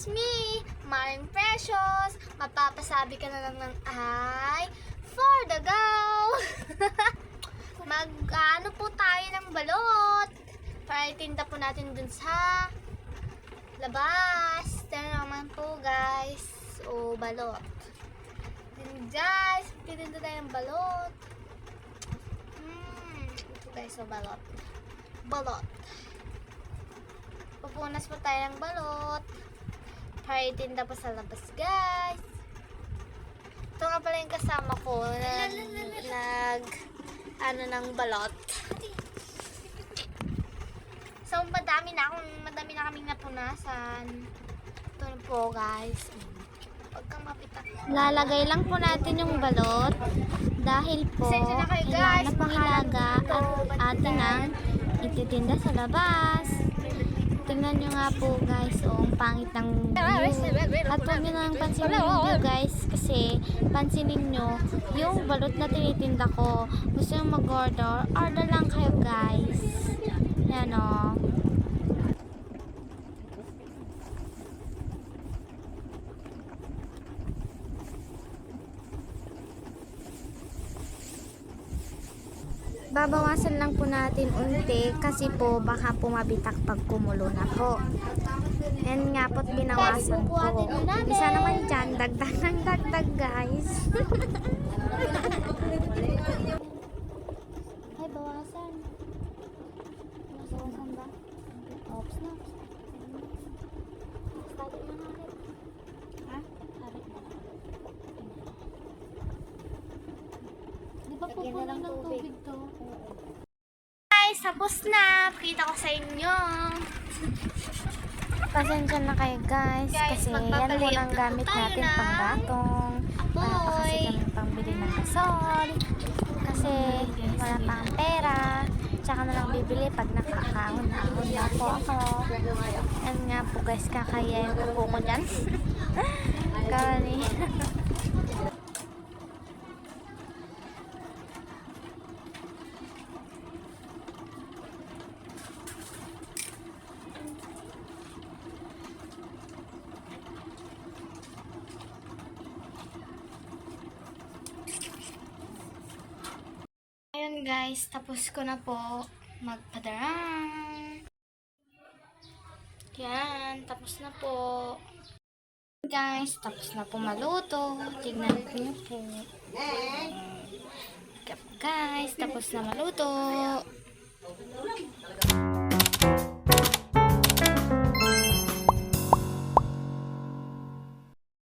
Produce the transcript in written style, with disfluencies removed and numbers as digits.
it's me, Maring Precious. Mapapasabi ka na lang ng ay for the go! Mag-ano po tayo ng balot para itinda po natin dun sa labas. Ito naman po guys. O balot. Then guys, titinda tayo ng balot. Ito guys, o balot. Balot. Pupunas po tayo ng balot para itinda po sa labas guys. Ito nga pala yung kasama ko na ano ng balot. So madami na kaming napunasan. Ito na po guys. Huwag kang mapitak. Lalagay lang po natin yung balot dahil po kailangan na pong ilaga at atin ang ititinda sa labas. Tingnan nyo nga po guys, ang pangit ng view. At huwag nyo nang pansinin yung view guys, kasi pansinin nyo yung balot na tinitinda ko. Gusto nyo mag-order, order lang kayo guys. Yan o. Babawasan lang po natin unti kasi po baka pumabitak pag kumulo na po. Yan nga po't binawasan po. Isa naman dyan, dagdag ng dagdag guys. Ay, bawasan. Bawasan ba? Oops na. Tarik na natin. Ha? Tarik na. Di ba po puno ng tubig to? Guys, tapos na. Kita ko sa inyo. Pasensya na kayo guys. Kasi yan muna ang gamit natin pang gatong. Wala pa kasi kami pambili ng gasol. Kasi wala pa ang pera. Tsaka na lang bibili pag nakakaon na po ako. Yan nga po guys, kakayain ko po ko dyan. Kani. Ayun guys, tapos ko na po magpadarang. Yan, tapos na po. Guys, tapos na po maluto. Tignan niyo po. Guys, tapos na maluto.